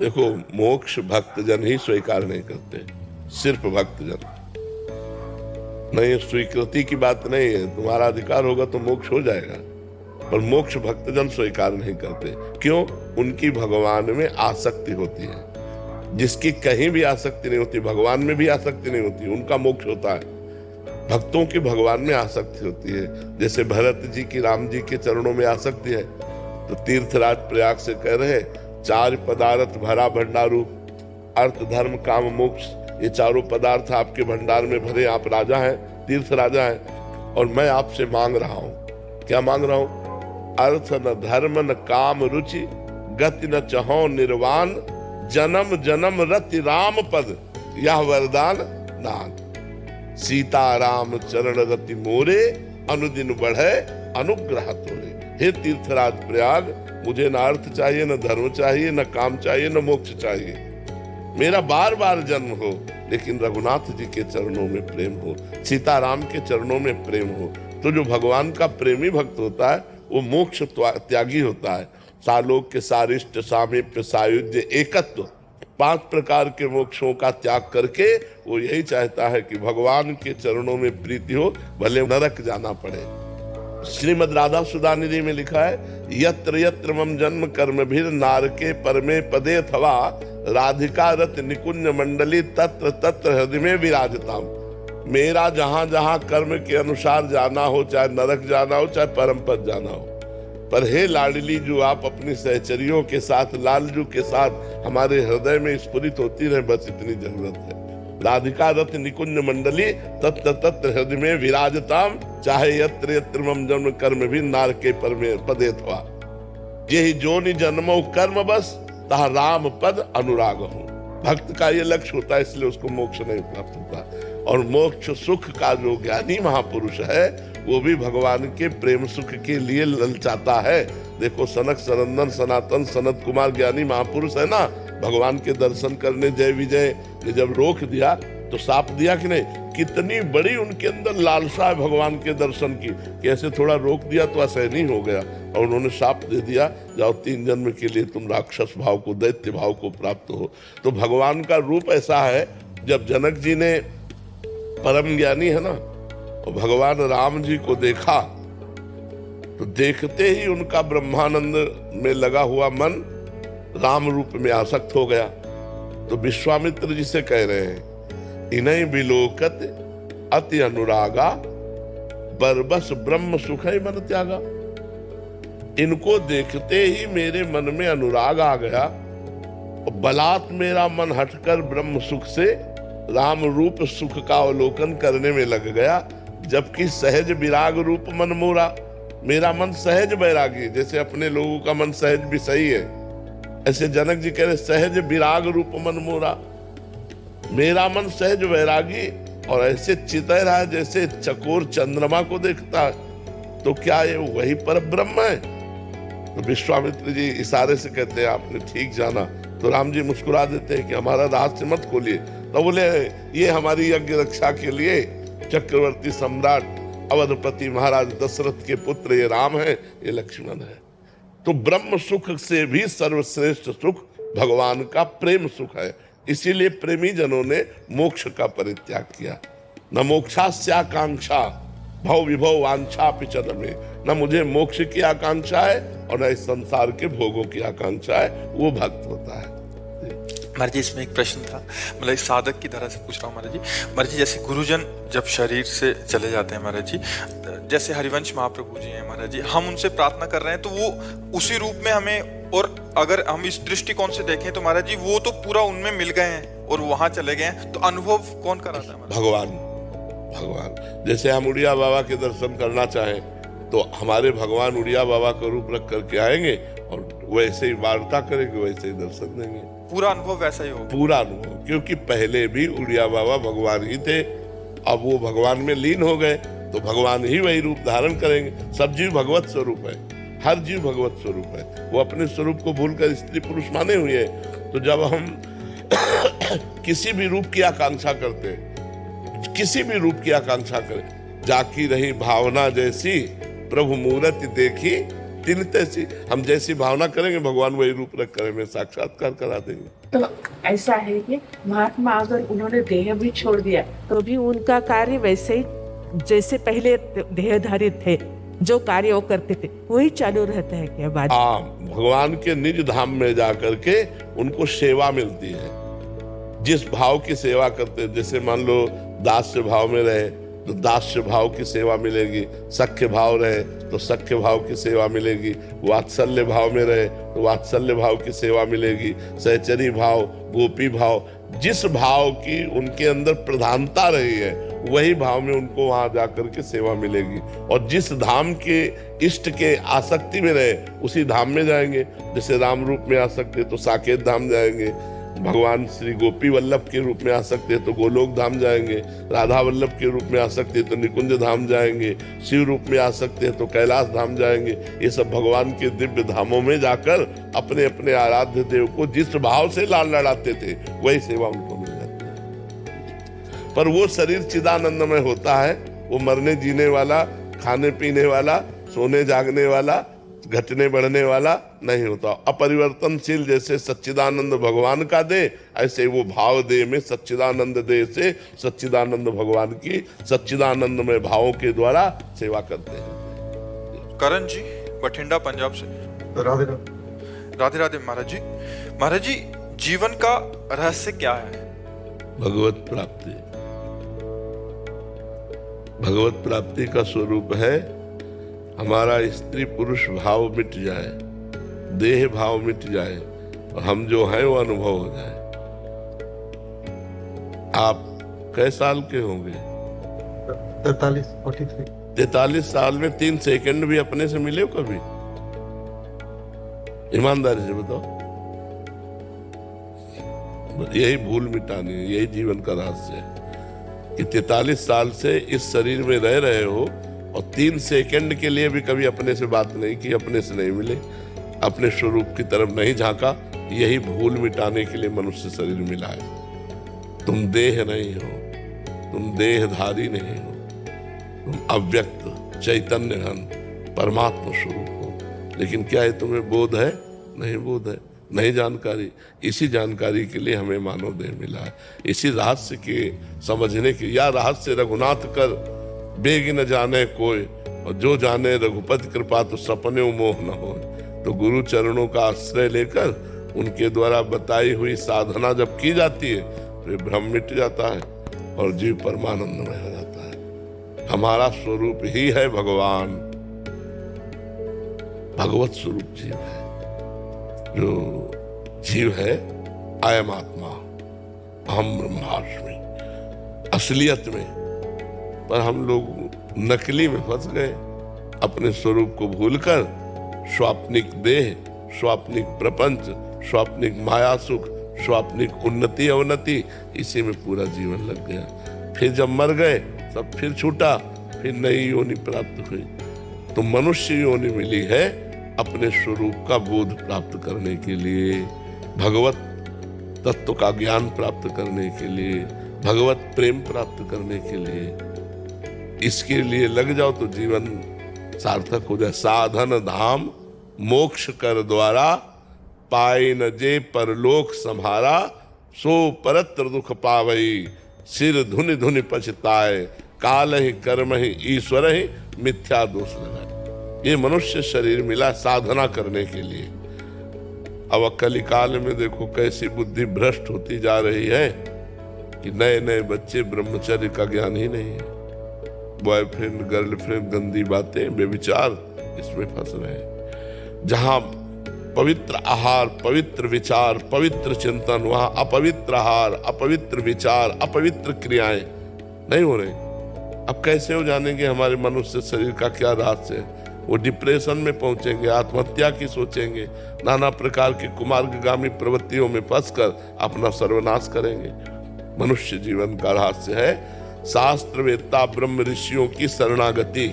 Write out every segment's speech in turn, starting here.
देखो, मोक्ष भक्तजन ही स्वीकार नहीं करते, सिर्फ भक्तजन। नहीं, स्वीकृति की बात नहीं है, तुम्हारा अधिकार होगा तो मोक्ष हो जाएगा, पर मोक्ष भक्तजन स्वीकार नहीं करते। क्यों? उनकी भगवान में आसक्ति होती है। जिसकी कहीं भी आसक्ति नहीं होती, भगवान में भी आसक्ति नहीं होती, उनका मोक्ष होता है। भक्तों की भगवान में आसक्ति होती है। जैसे भरत जी की राम जी के चरणों में आसक्ति है, तो तीर्थराज प्रयाग से कह रहे, 4 पदार्थ भरा भंडारू, अर्थ धर्म काम मोक्ष, ये चारों पदार्थ आपके भंडार में भरे, आप राजा हैं, तीर्थ राजा हैं, और मैं आपसे मांग रहा हूं। क्या मांग रहा हूं? अर्थ न धर्म न काम रुचि, गति न चहो निर्वाण, जन्म जन्म रति राम पद, यह वरदान नान। सीता राम चरण रति मोरे, अनुदिन बढ़े अनुग्रह तोरे। हे तीर्थराज प्रयाग, मुझे न अर्थ चाहिए, न धर्म चाहिए, न काम चाहिए, न मोक्ष चाहिए। मेरा बार बार जन्म हो, लेकिन रघुनाथ जी के चरणों में प्रेम हो, सीताराम के चरणों में प्रेम हो। तो जो भगवान का प्रेमी भक्त होता है वो मोक्ष त्यागी होता है। सालोक के सारिष्ट सामीप्य सायुज्य एकत्व, 5 प्रकार के मोक्षों का त्याग करके वो यही चाहता है कि भगवान के चरणों में प्रीति हो, भले नरक जाना पड़े। श्रीमद् राधा सुधानिधि में लिखा है, यत्र यत्र मम जन्म कर्म भीर नारके परमे पदे थवा, राधिका रत निकुंज मंडली तत्र तत्र हृदय में विराजताम। मेरा जहां जहां कर्म के अनुसार जाना हो, चाहे नरक जाना हो, चाहे परम पद जाना हो, पर हे लाडली, जो आप अपनी सहचरियों के साथ, लालजू के साथ हमारे हृदय में स्फुरित होती रहे, बस इतनी जरूरत है। राधिका रथ निकुंज मंडली तत्र तत्र हृदय में विराजताम, चाहे यत्र यत्र मम जन्म कर्म भी नारके परमे पदे थवा। यही जोनि जन्मो कर्म बस, तहा राम पद अनुराग हो। भक्त का ये लक्ष्य होता है, इसलिए उसको मोक्ष नहीं प्राप्त होता। और मोक्ष सुख का जो ज्ञानी महापुरुष है, वो भी भगवान के प्रेम सुख के लिए ललचाता है। देखो, सनक सनंदन सनातन सनत कुमार ज्ञानी महापुरुष है ना, भगवान के दर्शन करने जय विजय ने जब रोक दिया तो साप दिया कि नहीं? कितनी बड़ी उनके अंदर लालसा है भगवान के दर्शन की, कि ऐसे थोड़ा रोक दिया तो असहनीय हो गया, और उन्होंने साप दे दिया, जाओ 3 जन्म के लिए तुम राक्षस भाव को, दैत्य भाव को प्राप्त हो। तो भगवान का रूप ऐसा है, जब जनक जी ने, परम ज्ञानी है ना, और भगवान राम जी को देखा, तो देखते ही उनका ब्रह्मानंद में लगा हुआ मन राम रूप में आसक्त हो गया। तो विश्वामित्र जी से कह रहे हैं, इन्हीं विलोकत अति अनुरागा, बरबस ब्रह्म सुख मन त्यागा। इनको देखते ही मेरे मन में अनुराग आ गया, और बलात् मेरा मन हटकर ब्रह्म सुख से राम रूप सुख का अवलोकन करने में लग गया। जबकि सहज विराग रूप मन मोरा, मेरा मन सहज बैरागी, जैसे अपने लोगों का मन सहज भी सही है, ऐसे जनक जी कह रहे, सहज विराग रूप मन मोरा, मेरा मन सहज वैरागी और ऐसे चितय रहा जैसे चकोर चंद्रमा को देखता है। तो क्या ये वही पर ब्रह्म है? तो विश्वामित्र जी इशारे से कहते हैं, आपने ठीक जाना। तो राम जी मुस्कुरा देते हैं कि हमारा रहस्य मत खोलिए। तो बोले, ये हमारी यज्ञ रक्षा के लिए चक्रवर्ती सम्राट अवधपति महाराज दशरथ के पुत्र ये राम है, ये लक्ष्मण है। तो ब्रह्म सुख से भी सर्वश्रेष्ठ सुख भगवान का प्रेम सुख है। इसीलिए प्रेमी जनों ने मोक्ष का परित्याग किया। न मोक्षास्याकांक्षा भव विभव वांछा पिचद में, न मुझे मोक्ष की आकांक्षा है और न इस संसार के भोगों की आकांक्षा है, वो भक्त होता है। महाराज जी, इसमें एक प्रश्न था, मतलब इस साधक की तरह से पूछ रहा हूँ महाराज जी। महाराज जी, जैसे गुरुजन जब शरीर से चले जाते हैं महाराज जी, जैसे हरिवंश महाप्रभु जी हैं महाराज जी, हम उनसे प्रार्थना कर रहे हैं, तो वो उसी रूप में हमें, और अगर हम इस दृष्टिकोण से देखें तो महाराज जी वो तो पूरा उनमें मिल गए हैं और वहां चले गए हैं, तो अनुभव कौन कराता है? भगवान। जैसे हम उड़िया बाबा के दर्शन करना चाहें तो हमारे भगवान उड़िया बाबा का रूप रख करके आएंगे और वैसे ही वार्ता करेंगे, वैसे ही दर्शन देंगे। पूरा अनुभव वैसा ही होगा? पूरा अनुभव, क्योंकि पहले भी उड़िया बाबा भगवान ही थे, अब वो भगवान में लीन हो गए तो भगवान ही वही रूप धारण करेंगे। सब जीव भगवत स्वरूप है, हर जीव भगवत स्वरूप है, वो अपने स्वरूप को भूलकर स्त्री पुरुष माने हुए हैं। तो जब हम किसी भी रूप की आकांक्षा करते हैं, किसी भी रूप की आकांक्षा करें, जाकी रही भावना जैसी प्रभु मूरति देखी वृत्ति नहीं तैसी, हम जैसी भावना करेंगे भगवान वही रूप रख कर हमें साक्षात्कार करा देंगे। तो ऐसा है कि महात्मा अगर उन्होंने देह भी छोड़ दिया तो भी उनका कार्य वैसे ही जैसे पहले देहधारी थे, जो कार्य वो करते थे वही चालू रहता है क्या बाद? हाँ, भगवान के निज धाम में जाकर के उनको सेवा मिलती है। जिस भाव की सेवा करते हैं, जैसे मान लो दास्य भाव में रहे तो दास्य भाव की सेवा मिलेगी, सख्य भाव रहे तो सख्य भाव की सेवा मिलेगी, वात्सल्य भाव में रहे तो वात्सल्य भाव की सेवा मिलेगी, सहचरी भाव, गोपी भाव, जिस भाव की उनके अंदर प्रधानता रही है वही भाव में उनको वहां जाकर के सेवा मिलेगी। और जिस धाम के इष्ट के आसक्ति में रहे उसी धाम में जाएंगे। जैसे राम रूप में आसक्ति तो साकेत धाम जाएंगे, भगवान श्री गोपी वल्लभ के रूप में आ सकते हैं तो गोलोक धाम जाएंगे, राधा वल्लभ के रूप में आ सकते हैं तो निकुंज धाम जाएंगे, शिव रूप में आ सकते हैं तो कैलाश धाम जाएंगे। ये सब भगवान के दिव्य धामों में जाकर अपने अपने आराध्य देव को जिस भाव से लाल लड़ाते थे वही सेवा उनको मिल जाती है। पर वो शरीर चिदानंद में होता है, वो मरने जीने वाला, खाने पीने वाला, सोने जागने वाला, घटने बढ़ने वाला नहीं होता। अपरिवर्तनशील जैसे सच्चिदानंद भगवान का दे, ऐसे वो भाव दे में सच्चिदानंद दे से सच्चिदानंद भगवान की सच्चिदानंद में भावों के द्वारा सेवा करते हैं। करण जी बठिंडा पंजाब से। राधे राधे राधे महाराज जी। महाराज जी, जीवन का रहस्य क्या है? भगवत प्राप्ति। भगवत प्राप्ति का स्वरूप है हमारा स्त्री पुरुष भाव मिट जाए, देह भाव मिट जाए और हम जो हैं वो अनुभव हो जाए। आप कै साल के होंगे? 43 साल में 3 सेकंड भी अपने से मिले हो कभी? ईमानदारी से बताओ। यही भूल मिटानी है, यही जीवन का रहस्य है कि 43 साल से इस शरीर में रह रहे हो और 3 सेकंड के लिए भी कभी अपने से बात नहीं की, अपने से नहीं मिले, अपने स्वरूप की तरफ नहीं झांका। यही भूल मिटाने के लिए मनुष्य शरीर मिला है। तुम देह नहीं हो, तुम देहधारी नहीं हो, तुम अव्यक्त चैतन्य घन परमात्मा स्वरूप हो। लेकिन क्या है तुम्हें बोध है? नहीं बोध है, नहीं जानकारी। इसी जानकारी के लिए हमें मानव देह मिला है, इसी रहस्य के समझने के। या रहस्य रघुनाथ कर बेग न जाने कोई, और जो जाने रघुपति कृपा तो सपने मोह न हो। तो गुरु चरणों का आश्रय लेकर उनके द्वारा बताई हुई साधना जब की जाती है तो भ्रम मिट जाता है और जीव परमानंदमय हो जाता है। हमारा स्वरूप ही है भगवान, भगवत स्वरूप जीव है। जो जीव है अयम आत्मा, अहम ब्रह्मास्मि, असलियत में। पर हम लोग नकली में फंस गए, अपने स्वरूप को भूलकर स्वाप्निक देह, स्वाप्निक प्रपंच, स्वाप्निक माया सुख, स्वाप्निक उन्नति अवनति, इसी में पूरा जीवन लग गया। फिर जब मर गए सब फिर छूटा, फिर नई योनि प्राप्त हुई। तो मनुष्य योनि मिली है अपने स्वरूप का बोध प्राप्त करने के लिए, भगवत तत्व का ज्ञान प्राप्त करने के लिए, भगवत प्रेम प्राप्त करने के लिए। इसके लिए लग जाओ तो जीवन सार्थक हो जाए। साधन धाम मोक्ष कर द्वारा, पाए न जे परलोक संहारा, सो परत्र दुख पावई, सिर धुनि धुनि पछताए, काल ही कर्म ही ईश्वर ही मिथ्या दोष लगाए। ये मनुष्य शरीर मिला साधना करने के लिए। अब कलिकाल में देखो कैसी बुद्धि भ्रष्ट होती जा रही है कि नए नए बच्चे ब्रह्मचर्य का ज्ञान ही नहीं है। बॉयफ्रेंड गर्लफ्रेंड गंदी बातें बेविचार इसमें फंस रहे हैं। जहां पवित्र आहार, पवित्र विचार, पवित्र चिंतन, वहां अपवित्र आहार, अपवित्र विचार, अपवित्र क्रियाएं नहीं हो रही। अब कैसे हो जानेंगे हमारे मनुष्य शरीर का क्या रहस्य है? वो डिप्रेशन में पहुंचेंगे, आत्महत्या की सोचेंगे, नाना प्रकार की कुमार्गामी प्रवृत्तियों में फंसकर अपना सर्वनाश करेंगे। मनुष्य जीवन का रहस्य है शास्त्रवेत्ता ब्रह्म ऋषियों की शरणागति,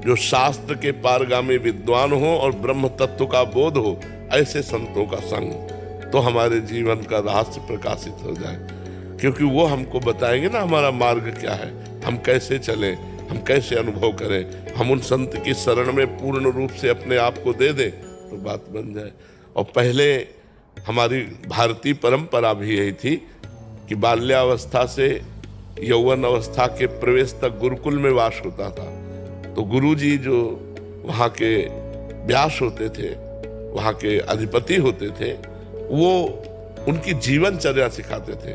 जो शास्त्र के पारगामी विद्वान हो और ब्रह्म तत्व का बोध हो, ऐसे संतों का संग, तो हमारे जीवन का रहस्य प्रकाशित हो जाए। क्योंकि वो हमको बताएंगे ना हमारा मार्ग क्या है, हम कैसे चलें, हम कैसे अनुभव करें? हम उन संत की शरण में पूर्ण रूप से अपने आप को दे दें तो बात बन जाए। और पहले हमारी भारतीय परंपरा भी यही थी कि बाल्यावस्था से यौवन अवस्था के प्रवेश तक गुरुकुल में वास होता था। तो गुरुजी जो वहाँ के व्यास होते थे, वहाँ के अधिपति होते थे, वो उनकी जीवनचर्या सिखाते थे।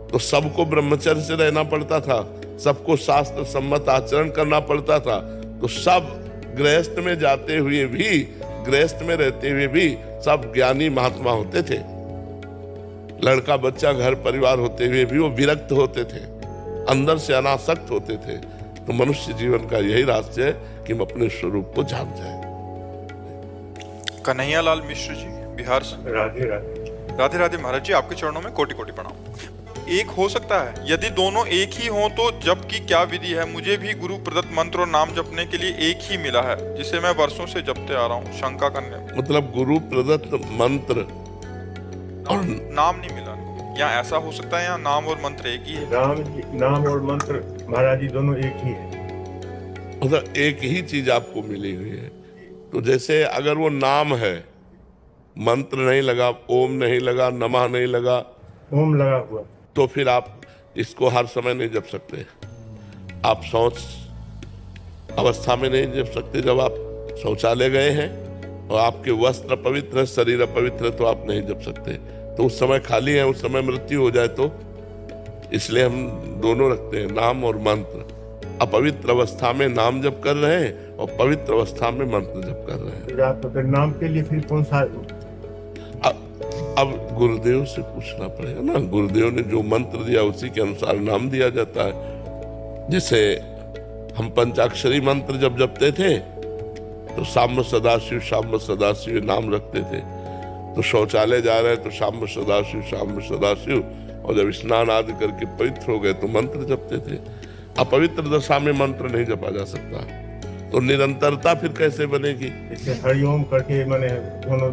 तो सबको ब्रह्मचर्य से रहना पड़ता था, सबको शास्त्र सम्मत आचरण करना पड़ता था। तो सब गृहस्थ में जाते हुए भी, गृहस्थ में रहते हुए भी सब ज्ञानी महात्मा होते थे। लड़का बच्चा घर परिवार होते हुए भी वो विरक्त होते थे, अंदर से अनासक्त होते थे। तो मनुष्य जीवन का यही रहस्य है कि हम अपने स्वरूप को जान जाए। कन्हैया लाल मिश्र जी, बिहार से। राधे राधे। राधे राधे महाराज जी, आपके चरणों में कोटि कोटि प्रणाम। एक हो सकता है, यदि दोनों एक ही हों तो जप की क्या विधि है? मुझे भी गुरु प्रदत्त मंत्र और नाम जपने के लिए एक ही मिला है, जिसे मैं वर्षों से जपते आ रहा हूँ। शंका करने मतलब गुरु प्रदत्त मंत्र और नाम नहीं मिला, या ऐसा हो सकता है या नाम और मंत्र एक ही है? नाम और मंत्र महाराज जी दोनों एक ही है। मतलब एक ही चीज आपको मिली हुई है। तो जैसे अगर वो नाम है, मंत्र नहीं लगा, ओम नहीं लगा, नमः नहीं लगा, ओम लगा हुआ, तो फिर आप इसको हर समय नहीं जप सकते। आप शौच अवस्था में नहीं जप सकते। जब आप शौचालय गए हैं और आपके वस्त्र पवित्र है, शरीर अपवित्र है, तो आप नहीं जप सकते। तो उस समय खाली है, उस समय मृत्यु हो जाए तो, इसलिए हम दोनों रखते हैं, नाम और मंत्र। अपवित्र अवस्था में नाम जप कर रहे हैं और पवित्र अवस्था में मंत्र जप कर रहे हैं। तो फिर नाम के लिए फिर कौन सा? अब गुरुदेव से पूछना पड़ेगा ना। गुरुदेव ने जो मंत्र दिया उसी के अनुसार नाम दिया जाता है। जैसे हम पंचाक्षरी मंत्र जब जपते थे तो शाम सदाशिव नाम रखते थे। तो शौचालय जा रहे हैं तो शाम सदाशिव, और जब स्नान आदि करके पवित्र हो गए तो मंत्र जपते थे। अपवित्र दशा में मंत्र नहीं जपा जा सकता, तो निरंतरता फिर कैसे बनेगी? इससे हरिओम करके मैंने दोनों।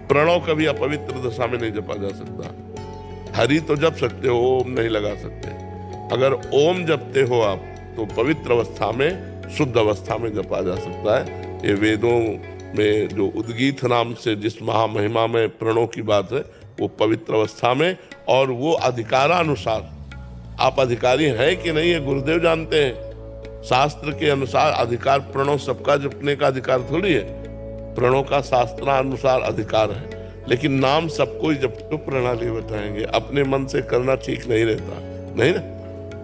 प्रणव कभी अपवित्र दशा में नहीं जपा जा सकता। हरि तो जप सकते हो, ओम नहीं लगा सकते। अगर ओम जपते हो आप तो पवित्र अवस्था में, शुद्ध अवस्था में जपा जा सकता है। ये वेदों में जो उद्गीत नाम से जिस महामहिमा में प्रणव की बात है, वो पवित्र अवस्था में, और वो अधिकारानुसार। आप अधिकारी हैं कि नहीं, ये गुरुदेव जानते हैं। शास्त्र के अनुसार अधिकार प्रणव सबका जपने का अधिकार थोड़ी है। प्रणव का शास्त्रानुसार अधिकार है, लेकिन नाम सबको ही जप तो प्रणाली बताएंगे। अपने मन से करना ठीक नहीं रहता, नहीं ना।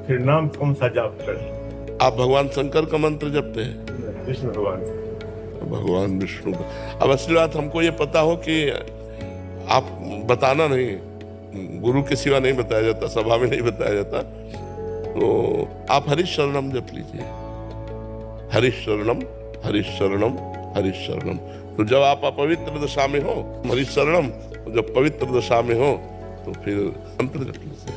फिर नाम कौन सा जाप करें? आप भगवान शंकर का मंत्र जपते हैं? विष्णु भगवान। भगवान विष्णु का। अब असली बात हमको ये पता हो कि आप बताना नहीं, गुरु के सिवा नहीं बताया जाता, सभा में नहीं बताया जाता। तो आप हरीश शरणम जप लीजिए। हरीश शरणम, हरीश शरणम, हरीश शरणम। तो जब आप अपवित्र दशा में हो हरीश शरणम, जब पवित्र दशा में हो तो फिर मंत्र जप लीजिए।